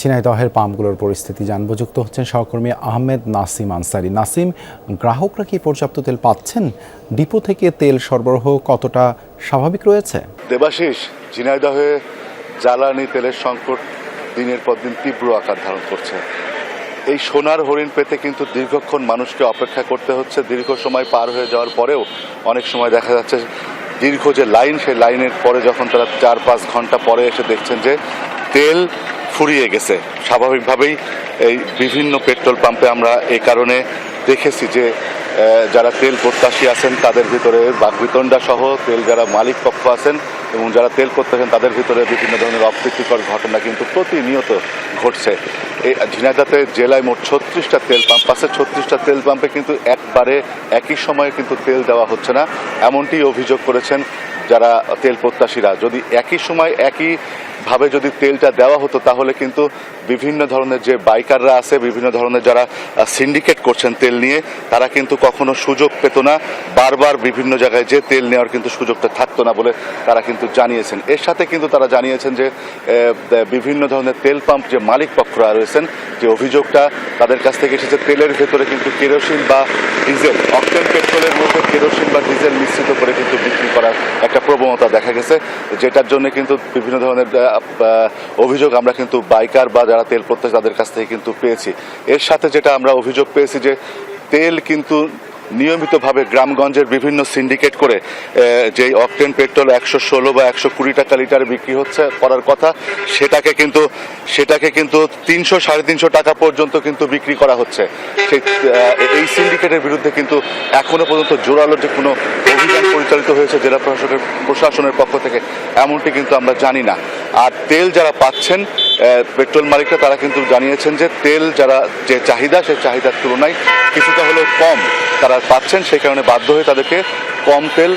ঝিনাইদহের পাম্পগুলোর পরিস্থিতি জানবো। যুক্ত হচ্ছেন সহকর্মী আহমেদ নাসিম আনসারি। নাসিম, গ্রাহকরা কি পর্যাপ্ত তেল পাচ্ছেন? ডিপো থেকে তেল সরবরাহ কতটা স্বাভাবিক রয়েছে? দেবাশিস, ঝিনাইদহে জ্বালানি তেলের সংকট দিনের পর দিন তীব্র আকার ধারণ করছে। এই সোনার হরিণ পেতে কিন্তু দীর্ঘক্ষণ মানুষকে অপেক্ষা করতে হচ্ছে। দীর্ঘ সময় পার হয়ে যাওয়ার পরেও অনেক সময় দেখা যাচ্ছে দীর্ঘ যে লাইন, সেই লাইনের পরে যখন তারা 4-5 ঘন্টা পরে এসে দেখছেন যে তেল ফুরিয়ে গেছে। স্বাভাবিকভাবেই এই বিভিন্ন পেট্রোল পাম্পে আমরা এই কারণে দেখেছি যে যারা তেল প্রত্যাশী আছেন তাদের ভিতরে বাকবিতণ্ডা সহ তেল যারা মালিক পক্ষ আছেন এবং যারা তেল প্রত্যাশী তাদের ভিতরে বিভিন্ন ধরনের অপ্রীতিকর ঘটনা কিন্তু প্রতিনিয়ত ঘটছে। এই ঝিনাইদহ জেলায় মোট 36টা তেল পাম্প আছে। 36টা তেল পাম্পে কিন্তু একবারে একই সময়ে কিন্তু তেল দেওয়া হচ্ছে না, এমনটি অভিযোগ করেছেন যারা তেল প্রত্যাশীরা। যদি একই সময় একইভাবে যদি তেলটা দেওয়া হতো তাহলে কিন্তু বিভিন্ন ধরনের যে বাইকাররা আছে, বিভিন্ন ধরনের যারা সিন্ডিকেট করছেন তেল নিয়ে, তারা কিন্তু কখনো সুযোগ পেত না, বারবার বিভিন্ন জায়গায় যে তেল নেওয়ার কিন্তু সুযোগটা থাকতো না বলে তারা কিন্তু জানিয়েছেন। এর সাথে কিন্তু তারা জানিয়েছেন যে বিভিন্ন ধরনের তেল পাম্প যে মালিক পক্ষরা রয়েছেন, যে অভিযোগটা তাদের কাছ থেকে এসেছে, তেলের ভেতরে কিন্তু কেরোসিন বা ডিজেল, অকটেন পেট্রোলের মধ্যে কেরোসিন বা ডিজেল মিশ্রিত করে কিন্তু বিক্রি করার একটা প্রবণতা দেখা গেছে, যেটার জন্য কিন্তু বিভিন্ন ধরনের অভিযোগ আমরা কিন্তু বাইকার বা যারা তেল প্রত্যাশী তাদের কাছ থেকে কিন্তু পেয়েছি। এর সাথে যেটা আমরা অভিযোগ পেয়েছি যে তেল কিন্তু নিয়মিতভাবে গ্রামগঞ্জের বিভিন্ন সিন্ডিকেট করে যে অকটেন পেট্রোল 116 বা 120 টাকা লিটারে বিক্রি করার কথা, সেটাকে কিন্তু 300-350 টাকা পর্যন্ত কিন্তু বিক্রি করা হচ্ছে। এই সিন্ডিকেটের বিরুদ্ধে কিন্তু এখনো পর্যন্ত জোরালো যে কোনো অভিযান পরিচালিত হয়েছে জেলা প্রশাসনের পক্ষ থেকে এমনটি কিন্তু আমরা জানি না। আর তেল যারা পাচ্ছেন পেট্রোল মালিকরা, তারা কিন্তু জানিয়েছেন যে তেল যে চাহিদা, সেই চাহিদার তুলনায় কিছুটা হলেও কম তারা পাচ্ছেন, সেই কারণে বাধ্য হয়ে তাদেরকে কম তেল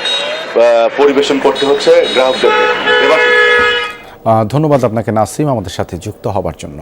পরিবেশন করতে হচ্ছে গ্রাহকদেরকে। ধন্যবাদ আপনাকে নাসিম, আমাদের সাথে যুক্ত হবার জন্য।